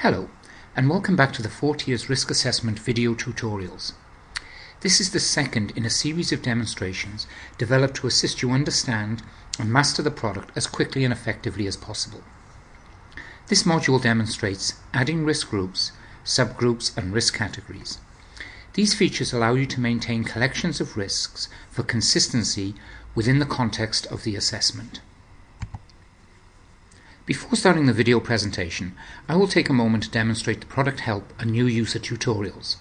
Hello, and welcome back to the 4Tiers Risk Assessment video tutorials. This is the second in a series of demonstrations developed to assist you understand and master the product as quickly and effectively as possible. This module demonstrates adding risk groups, subgroups, and risk categories. These features allow you to maintain collections of risks for consistency within the context of the assessment. Before starting the video presentation, I will take a moment to demonstrate the product help and new user tutorials.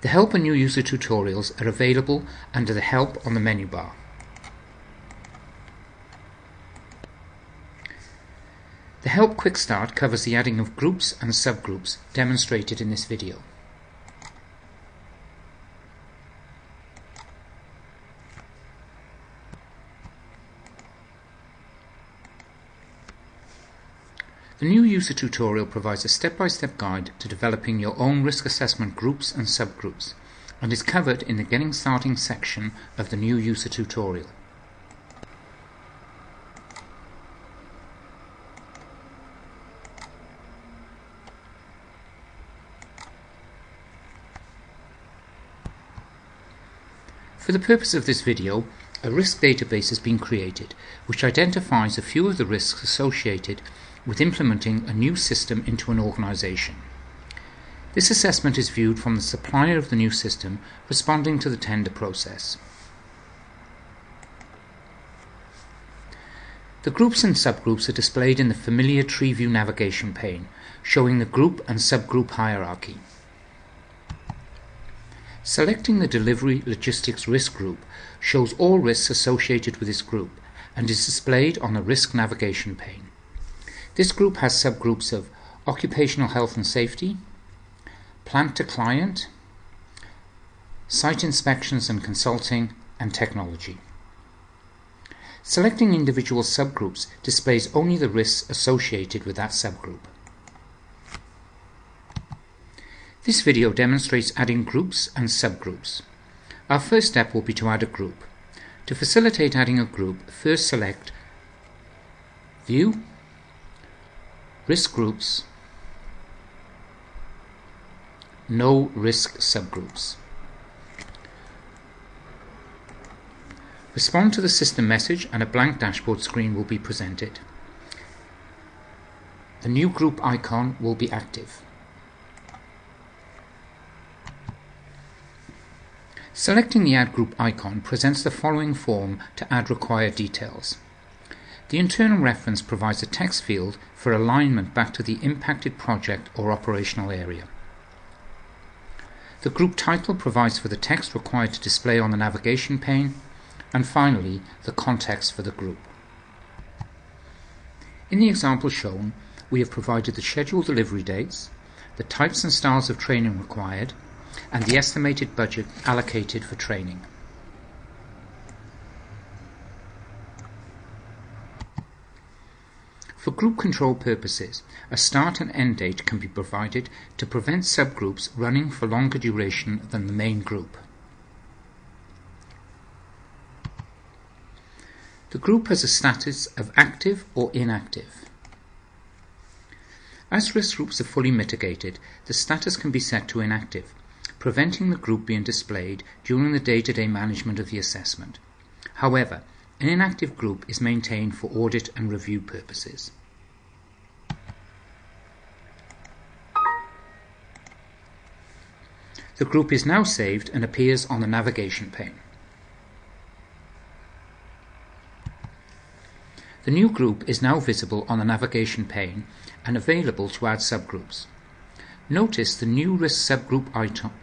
The help and new user tutorials are available under the help on the menu bar. The help quick start covers the adding of groups and subgroups demonstrated in this video. The new user tutorial provides a step-by-step guide to developing your own risk assessment groups and subgroups, and is covered in the Getting Started section of the new user tutorial. For the purpose of this video, a risk database has been created which identifies a few of the risks associated with implementing a new system into an organization. This assessment is viewed from the supplier of the new system responding to the tender process. The groups and subgroups are displayed in the familiar tree view navigation pane, showing the group and subgroup hierarchy. Selecting the Delivery Logistics Risk Group shows all risks associated with this group and is displayed on the Risk navigation pane. This group has subgroups of Occupational Health and Safety, Plant to Client, Site Inspections and Consulting, and Technology. Selecting individual subgroups displays only the risks associated with that subgroup. This video demonstrates adding groups and subgroups. Our first step will be to add a group. To facilitate adding a group, first select View, Risk Groups, No Risk Subgroups. Respond to the system message and a blank dashboard screen will be presented. The new group icon will be active. Selecting the Add Group icon presents the following form to add required details. The internal reference provides a text field for alignment back to the impacted project or operational area. The group title provides for the text required to display on the navigation pane, and finally the context for the group. In the example shown, we have provided the scheduled delivery dates, the types and styles of training required, and the estimated budget allocated for training. For group control purposes, a start and end date can be provided to prevent subgroups running for longer duration than the main group. The group has a status of active or inactive. As risk groups are fully mitigated, the status can be set to inactive, preventing the group being displayed during the day-to-day management of the assessment. However, an inactive group is maintained for audit and review purposes. The group is now saved and appears on the navigation pane. The new group is now visible on the navigation pane and available to add subgroups. Notice the new risk subgroup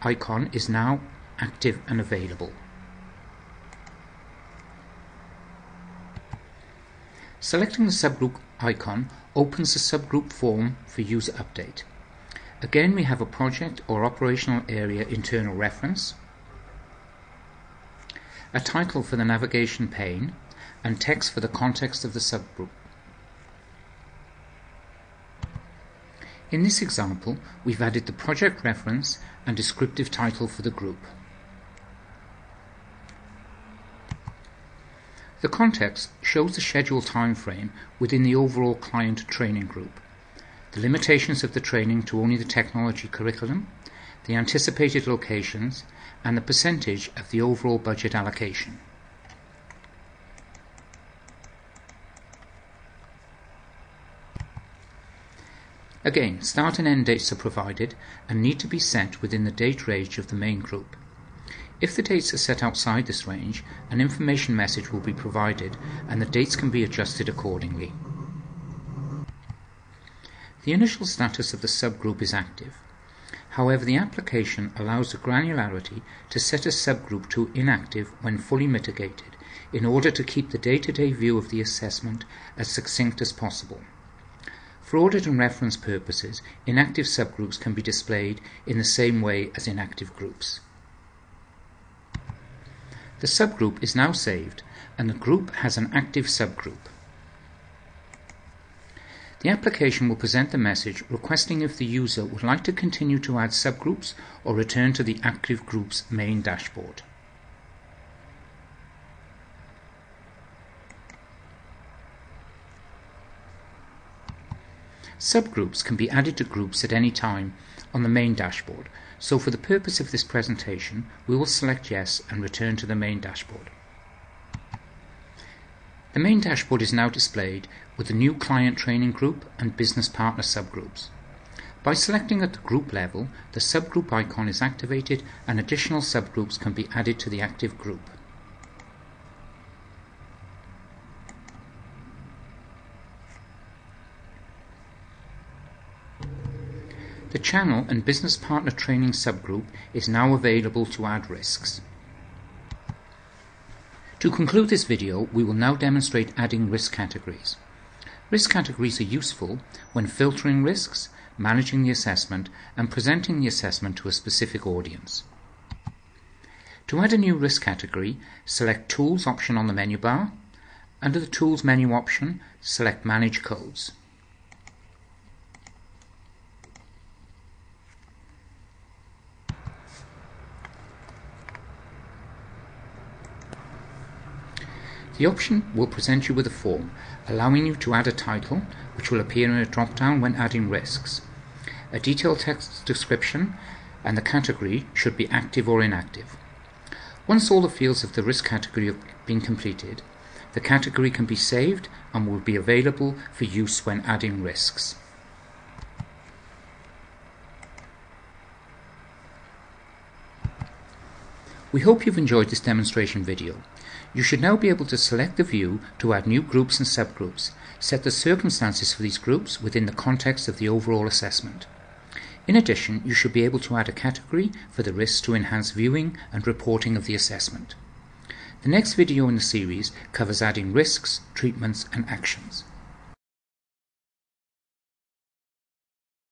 icon is now active and available. Selecting the subgroup icon opens the subgroup form for user update. Again, we have a project or operational area internal reference, a title for the navigation pane, and text for the context of the subgroup. In this example, we've added the project reference and descriptive title for the group. The context shows the scheduled time frame within the overall client training group. the limitations of the training to only the technology curriculum, the anticipated locations, and the percentage of the overall budget allocation. Again, start and end dates are provided and need to be set within the date range of the main group. If the dates are set outside this range, an information message will be provided and the dates can be adjusted accordingly. The initial status of the subgroup is active. However, the application allows the granularity to set a subgroup to inactive when fully mitigated in order to keep the day-to-day view of the assessment as succinct as possible. For audit and reference purposes, inactive subgroups can be displayed in the same way as inactive groups. The subgroup is now saved and the group has an active subgroup. The application will present the message requesting if the user would like to continue to add subgroups or return to the active group's main dashboard. Subgroups can be added to groups at any time on the main dashboard, so for the purpose of this presentation we will select yes and return to the main dashboard. The main dashboard is now displayed with the new client training group and business partner subgroups. By selecting at the group level, the subgroup icon is activated and additional subgroups can be added to the active group. The channel and business partner training subgroup is now available to add risks. To conclude this video, we will now demonstrate adding risk categories. Risk categories are useful when filtering risks, managing the assessment, and presenting the assessment to a specific audience. To add a new risk category, select Tools option on the menu bar. Under the Tools menu option, select Manage Codes. The option will present you with a form, allowing you to add a title, which will appear in a drop-down when adding risks, a detailed text description, and the category should be active or inactive. Once all the fields of the risk category have been completed, the category can be saved and will be available for use when adding risks. We hope you've enjoyed this demonstration video. You should now be able to select the view to add new groups and subgroups, set the circumstances for these groups within the context of the overall assessment. In addition, you should be able to add a category for the risks to enhance viewing and reporting of the assessment. The next video in the series covers adding risks, treatments and actions.